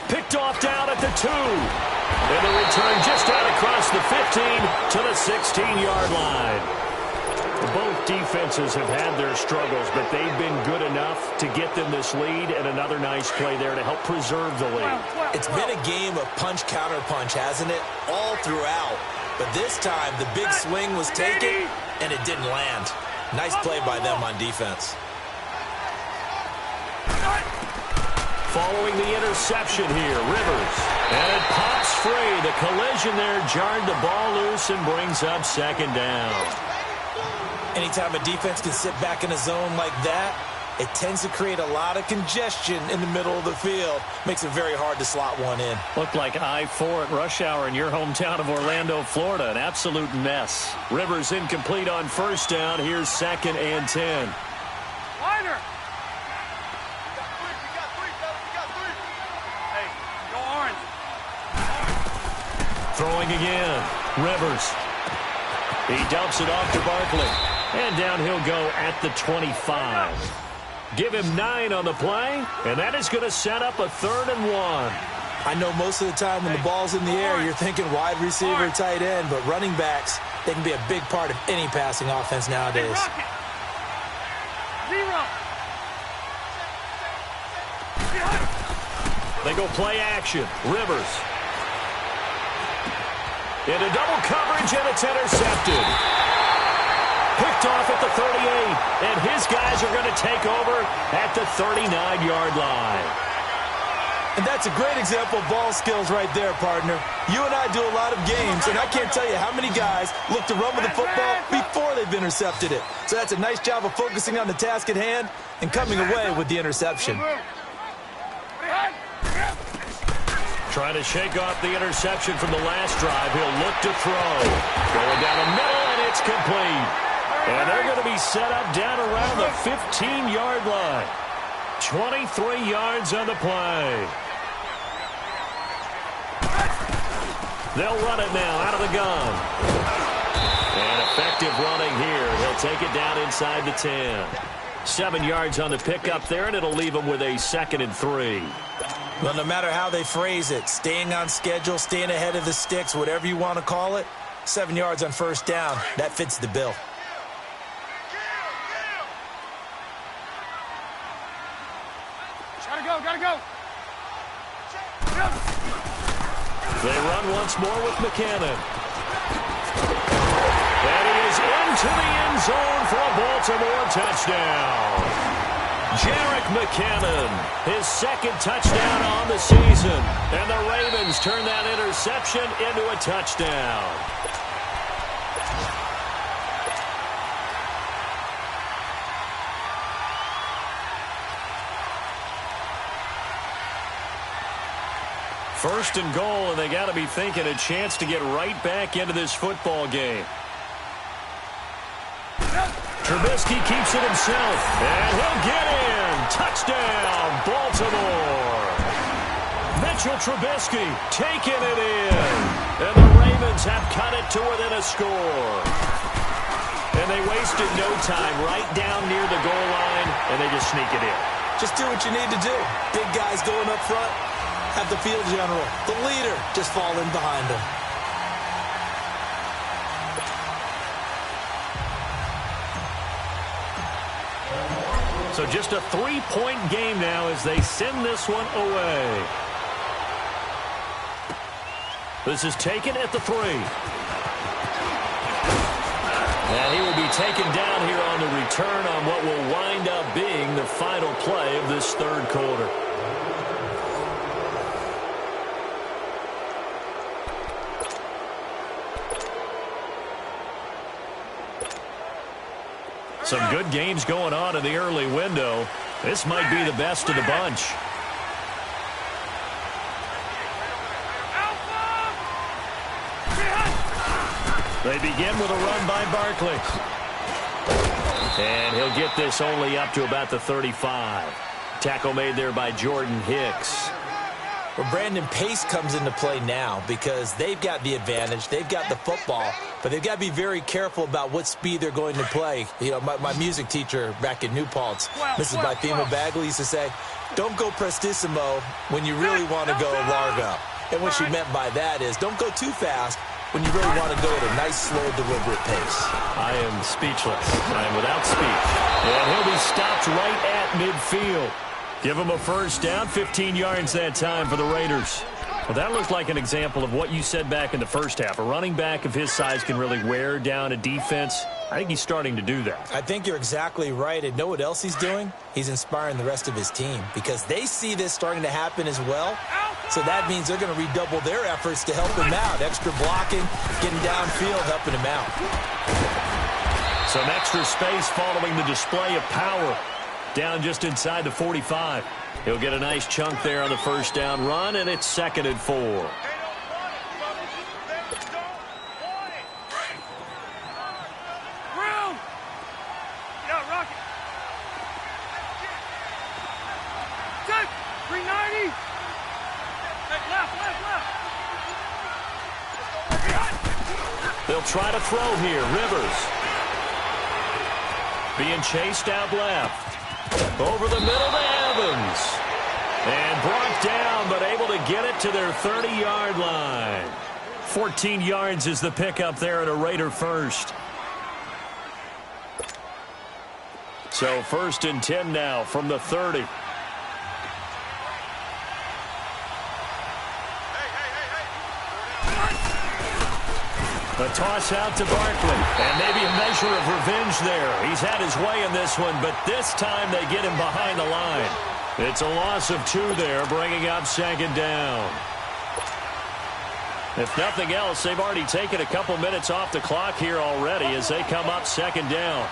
Picked off down at the 2. And the return just out across the 15 to the 16-yard line. Both defenses have had their struggles, but they've been good enough to get them this lead, and another nice play there to help preserve the lead. It's been a game of punch-counter-punch, hasn't it? All throughout. But this time, the big swing was taken, and it didn't land. Nice play by them on defense. Following the interception here, Rivers. And it pops free. The collision there jarred the ball loose and brings up 2nd down. Anytime a defense can sit back in a zone like that, it tends to create a lot of congestion in the middle of the field. Makes it very hard to slot one in. Looked like I-4 at rush hour in your hometown of Orlando, Florida. An absolute mess. Rivers incomplete on 1st down. Here's 2nd and 10. Wider. Hey, go orange. Throwing again. Rivers. He dumps it off to Barkley. And down he'll go at the 25. Give him 9 on the play, and that is going to set up a 3rd and 1. I know most of the time when the ball's in the air, you're thinking wide receiver, tight end, but running backs, they can be a big part of any passing offense nowadays. 0. They go play action. Rivers. Into double coverage, and it's intercepted. Picked off at the 38, and his guys are going to take over at the 39-yard line. And that's a great example of ball skills right there, partner. You and I do a lot of games, and I can't tell you how many guys look to run with the football before they've intercepted it. So that's a nice job of focusing on the task at hand and coming away with the interception. Trying to shake off the interception from the last drive. He'll look to throw. Going down the middle, and it's complete. And they're going to be set up down around the 15-yard line. 23 yards on the play. They'll run it now out of the gun. And effective running here. He'll take it down inside the 10. 7 yards on the pickup there, and it'll leave him with a 2nd and 3. Well, no matter how they phrase it, staying on schedule, staying ahead of the sticks, whatever you want to call it, 7 yards on first down, that fits the bill. Gotta go. They run once more with McKinnon. And he is into the end zone for a Baltimore touchdown. Jerick McKinnon, his 2nd touchdown on the season. And the Ravens turn that interception into a touchdown. First and goal, and they got to be thinking a chance to get right back into this football game. Trubisky keeps it himself, and he'll get in. Touchdown, Baltimore. Mitchell Trubisky taking it in. And the Ravens have cut it to within a score. And they wasted no time right down near the goal line, and they just sneak it in. Just do what you need to do. Big guys going up front. Have the field general, the leader, just fall in behind him. So just a 3-point game now as they send this one away. This is taken at the 3. And he will be taken down here on the return on what will wind up being the final play of this 3rd quarter. Some good games going on in the early window. This might be the best of the bunch. They begin with a run by Barkley. And he'll get this only up to about the 35. Tackle made there by Jordan Hicks. Well, Brandon, pace comes into play now because they've got the advantage. They've got the football, but they've got to be very careful about what speed they're going to play. You know, my music teacher back in New Paltz, Mrs. Bythema Bagley, used to say, don't go prestissimo when you really want to go largo. And what she meant by that is don't go too fast when you really want to go at a nice, slow, deliberate pace. I am speechless. I am without speech. And he'll be stopped right at midfield. Give him a first down, 15 yards that time for the Raiders. Well, that looks like an example of what you said back in the first half. A running back of his size can really wear down a defense. I think he's starting to do that. I think you're exactly right. And know what else he's doing? He's inspiring the rest of his team because they see this starting to happen as well. So that means they're going to redouble their efforts to help him out. Extra blocking, getting downfield, helping him out. Some extra space following the display of power. Down just inside the 45. He'll get a nice chunk there on the first down run, and it's 2nd and 4. Room. Yeah, Rocky. Check. 390. Hey, left. They'll try to throw here. Rivers. Being chased out left. Over the middle to Evans. And brought down, but able to get it to their 30-yard line. 14 yards is the pickup there at a Raider first. So 1st and 10 now from the 30. A toss out to Barkley, and maybe a measure of revenge there. He's had his way in this one, but this time they get him behind the line. It's a loss of 2 there, bringing up 2nd down. If nothing else, they've already taken a couple minutes off the clock here already as they come up 2nd down.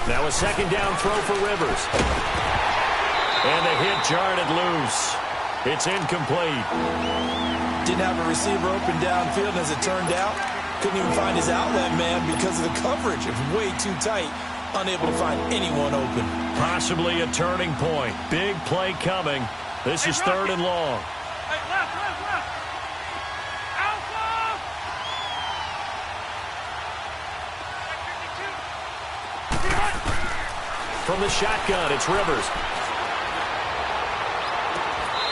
Now a 2nd down throw for Rivers. And the hit jarred it loose. It's incomplete. Didn't have a receiver open downfield, and as it turned out, couldn't even find his outlet man because of the coverage. It was way too tight, unable to find anyone open. Possibly a turning point. Big play coming. This is 3rd and long. Hey, left. Alpha! From the shotgun, it's Rivers.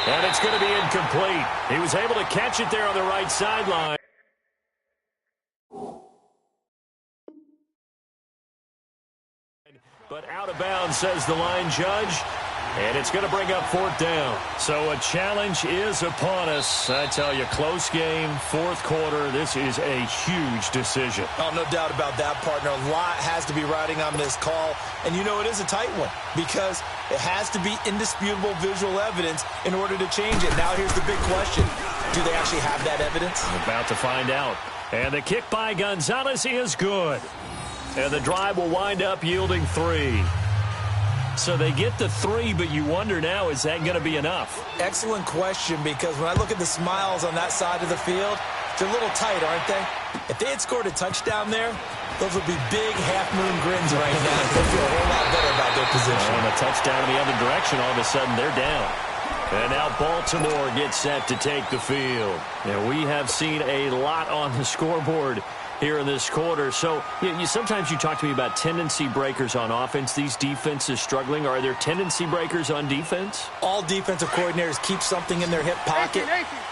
And it's going to be incomplete. He was able to catch it there on the right sideline. But out of bounds, says the line judge. And it's going to bring up 4th down. So a challenge is upon us. I tell you, close game, 4th quarter. This is a huge decision. Oh, no doubt about that, partner. A lot has to be riding on this call. And you know it is a tight one because it has to be indisputable visual evidence in order to change it. Now here's the big question. Do they actually have that evidence? We're about to find out. And the kick by Gonzalez is good. And the drive will wind up yielding 3. So they get the 3, but you wonder now, is that going to be enough? Excellent question, because when I look at the smiles on that side of the field, they're a little tight, aren't they? If they had scored a touchdown there, those would be big half-moon grins right now. They feel a whole lot better about their position. And a touchdown in the other direction, all of a sudden they're down. And now Baltimore gets set to take the field. Now, we have seen a lot on the scoreboard here in this quarter. So sometimes you talk to me about tendency breakers on offense. These defenses struggling. Are there tendency breakers on defense? All defensive coordinators keep something in their hip pocket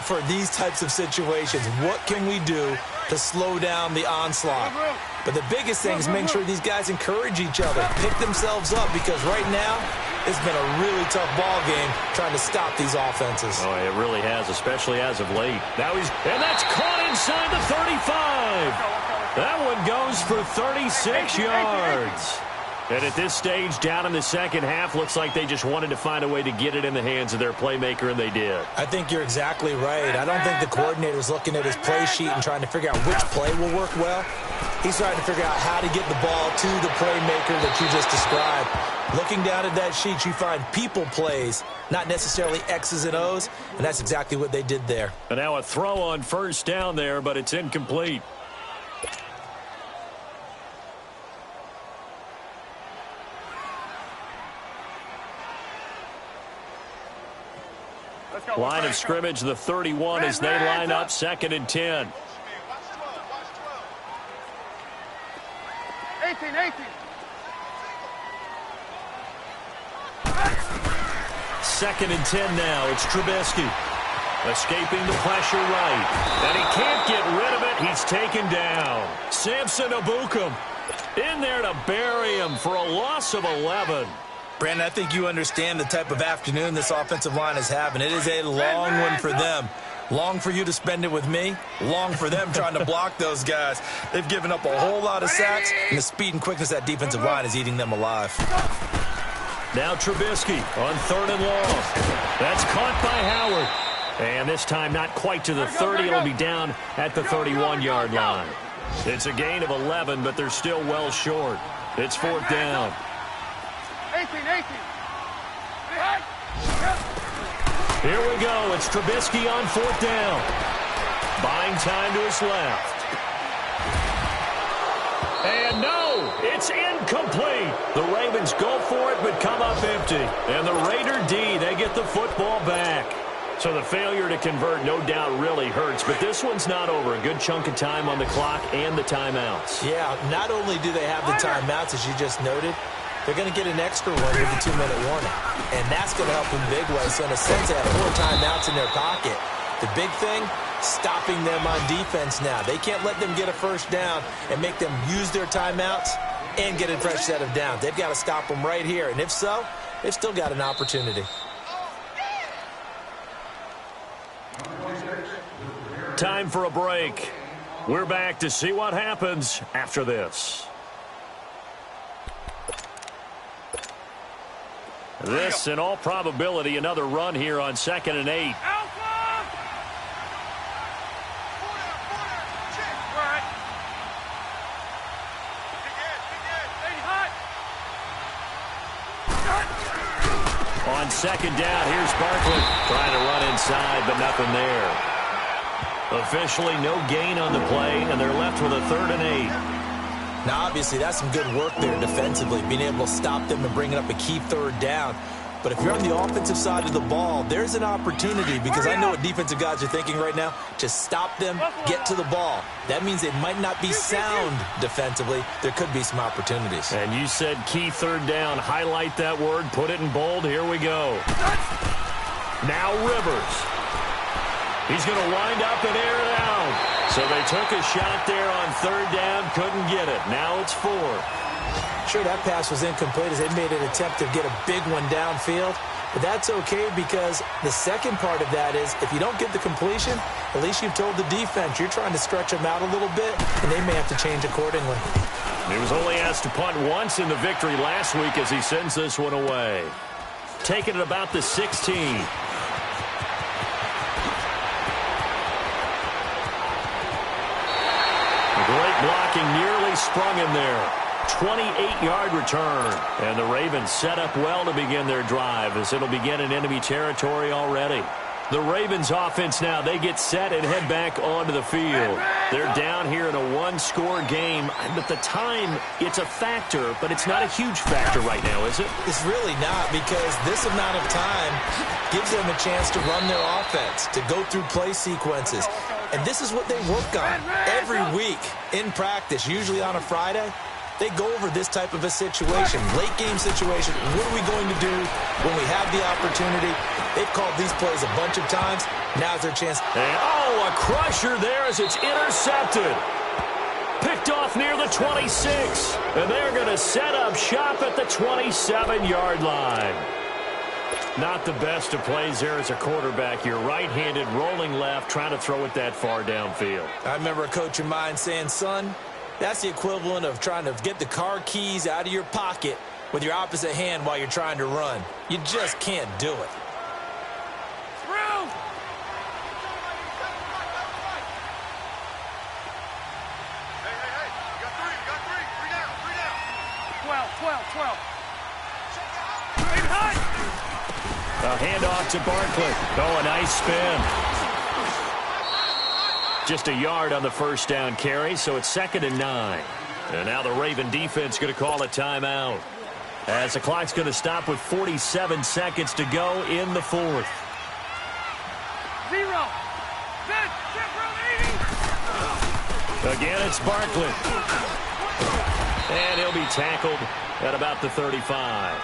for these types of situations. What can we do to slow down the onslaught? But the biggest thing is making sure these guys encourage each other, pick themselves up, because right now it's been a really tough ball game trying to stop these offenses. Oh, it really has, especially as of late. And that's caught inside the 35. That one goes for 36 yards. And at this stage, down in the second half, looks like they just wanted to find a way to get it in the hands of their playmaker, and they did. I think you're exactly right. I don't think the coordinator's looking at his play sheet and trying to figure out which play will work well. He's trying to figure out how to get the ball to the playmaker that you just described. Looking down at that sheet, you find people plays, not necessarily X's and O's, and that's exactly what they did there. And now a throw on 1st down there, but it's incomplete. Line of scrimmage, the 31, as they line up 2nd and 10. 18. 2nd and 10 now. It's Trubisky. Escaping the pressure right. And he can't get rid of it. He's taken down. Samson Ebukam in there to bury him for a loss of 11. Brandon, I think you understand the type of afternoon this offensive line is having. It is a long one for them. Long for you to spend it with me. Long for them trying to block those guys. They've given up a whole lot of sacks, and the speed and quickness of that defensive line is eating them alive. Now Trubisky on 3rd and long. That's caught by Howard. And this time not quite to the 30. It'll be down at the 31-yard line. It's a gain of 11, but they're still well short. It's 4th down. 18. Here we go. It's Trubisky on 4th down. Buying time to his left. And no, it's incomplete. The Ravens go for it, but come up empty. And the Raider D, they get the football back. So the failure to convert, no doubt, really hurts. But this one's not over. A good chunk of time on the clock and the timeouts. Yeah, not only do they have the timeouts, as you just noted, they're going to get an extra one with the 2-minute warning. And that's going to help them big way. So in a sense, they have 4 timeouts in their pocket. The big thing, stopping them on defense now. They can't let them get a 1st down and make them use their timeouts and get a fresh set of downs. They've got to stop them right here. And if so, they've still got an opportunity. Time for a break. We're back to see what happens after this. This, in all probability, another run here on 2nd and 8. On 2nd down, here's Barkley trying to run inside, but nothing there. Officially no gain on the play, and they're left with a 3rd and 8. Now, obviously, that's some good work there defensively, being able to stop them and bringing up a key 3rd down. But if you're on the offensive side of the ball, there's an opportunity, because I know what defensive guys are thinking right now, to stop them, get to the ball. That means they might not be sound defensively. There could be some opportunities. And you said key third down. Highlight that word. Put it in bold. Here we go. Now Rivers. He's going to wind up and air it out. So they took a shot there on third down. Couldn't get it. Now it's 4. Sure, that pass was incomplete as they made an attempt to get a big one downfield. But that's okay, because the second part of that is if you don't get the completion, at least you've told the defense you're trying to stretch them out a little bit, and they may have to change accordingly. He was only asked to punt once in the victory last week as he sends this one away. Taking it about the 16. Great blocking, nearly sprung him there. 28-yard return. And the Ravens set up well to begin their drive as it'll begin in enemy territory already. The Ravens offense now, they get set and head back onto the field. They're down here in a one-score game. But the time, it's a factor, but it's not a huge factor right now, is it? It's really not, because this amount of time gives them a chance to run their offense, to go through play sequences. And this is what they work on every week in practice, usually on a Friday. They go over this type of a situation, late game situation. What are we going to do when we have the opportunity? They've called these plays a bunch of times. Now's their chance. And, oh, a crusher there as it's intercepted. Picked off near the 26. And they're going to set up shop at the 27-yard line. Not the best of plays there as a quarterback. You're right-handed, rolling left, trying to throw it that far downfield. I remember a coach of mine saying, son, that's the equivalent of trying to get the car keys out of your pocket with your opposite hand while you're trying to run. You just can't do it. Through! Hey. You got three. Three down. 12. Aim high! A handoff to Barkley. Oh, a nice spin. Just a yard on the first down carry, so it's 2nd and 9. And now the Raven defense going to call a timeout, as the clock's going to stop with 47 seconds to go in the 4th. 0. Set. Row 80. Again, it's Barkley. And he'll be tackled at about the 35.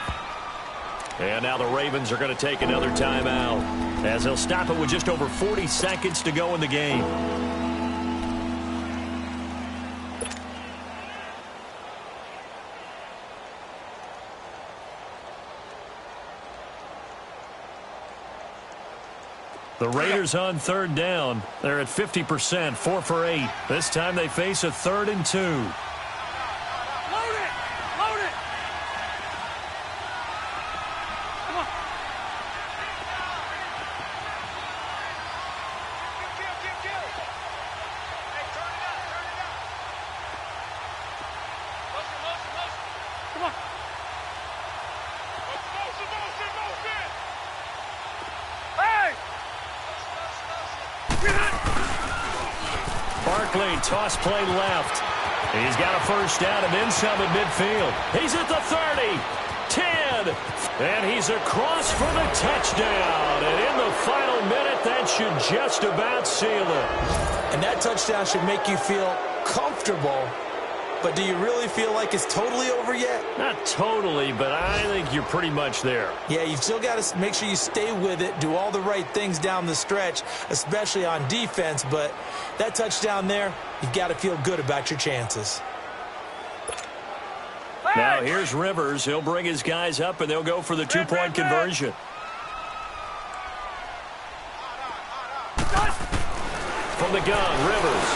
And now the Ravens are going to take another timeout, as they'll stop it with just over 40 seconds to go in the game. The Raiders on third down. They're at 50%, 4 for 8. This time they face a 3rd and 2. Load it! Come on. Kill. Hey, turn it up. Motion. Come on. Motion. Hey! Barkley, toss play left. He's got a first down and then some at midfield. He's at the 30, 10, and he's across for the touchdown. And in the final minute, that should just about seal it. And that touchdown should make you feel comfortable. But do you really feel like it's totally over yet? Not totally, but I think you're pretty much there. Yeah, you've still got to make sure you stay with it, do all the right things down the stretch, especially on defense. But that touchdown there, you've got to feel good about your chances. Now here's Rivers. He'll bring his guys up, and they'll go for the 2-point conversion. From the gun, Rivers.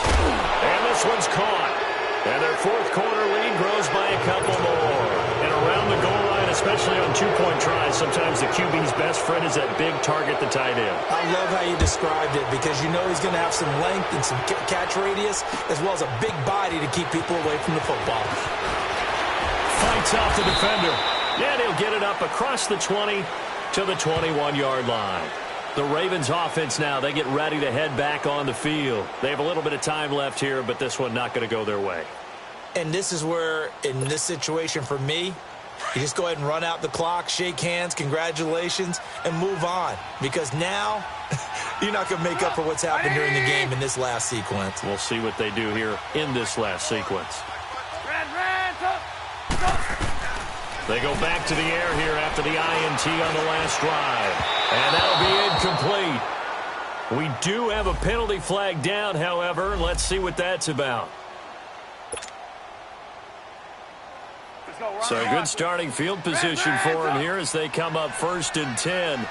And this one's caught. And their 4th quarter lead grows by a couple more. And around the goal line, especially on 2-point tries, sometimes the QB's best friend is that big target, the tight end. I love how you described it, because you know he's going to have some length and some catch radius, as well as a big body to keep people away from the football. Fights off the defender. And he'll get it up across the 20 to the 21-yard line. The Ravens offense now, they get ready to head back on the field. They have a little bit of time left here, but this one not going to go their way. And this is where, in this situation for me, You just go ahead and run out the clock, shake hands, congratulations, and move on. Because now you're not going to make up for what's happened during the game in this last sequence. We'll see what they do here in this last sequence. They go back to the air here after the INT on the last drive. And that'll be incomplete. We do have a penalty flag down, however. Let's see what that's about. So a good starting field position for him here as they come up 1st and 10.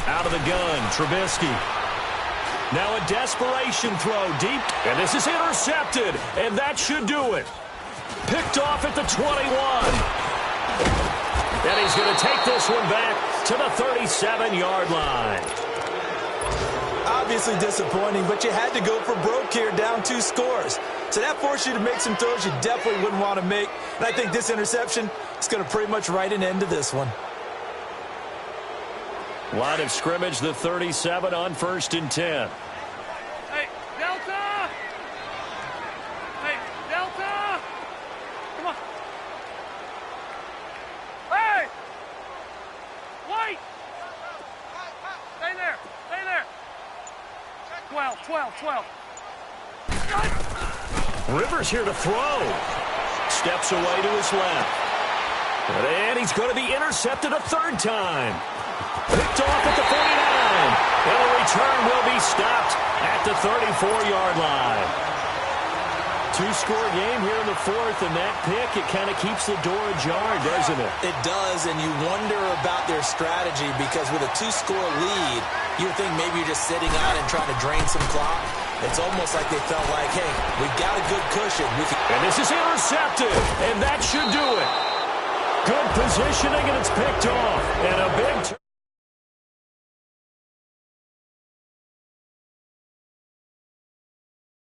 Out of the gun, Trubisky. Now a desperation throw deep, and this is intercepted, and that should do it. Picked off at the 21. And he's going to take this one back to the 37-yard line. Obviously disappointing, but you had to go for broke here, down 2 scores. So that forced you to make some throws you definitely wouldn't want to make. And I think this interception is going to pretty much write an end to this one. Line of scrimmage, the 37 on 1st and 10. Hey, Delta! Hey, Delta! Come on. Hey! White! Stay there. Stay there. 12. Rivers here to throw. Steps away to his left. And he's going to be intercepted a 3rd time. Picked off at the 49. And the return will be stopped at the 34-yard line. 2-score game here in the 4th, and that pick, it kind of keeps the door ajar, doesn't it? It does, and you wonder about their strategy because with a 2-score lead, you think maybe you're just sitting out and trying to drain some clock. It's almost like they felt like, hey, we've got a good cushion. And this is intercepted, and that should do it. Good positioning, and it's picked off. And a big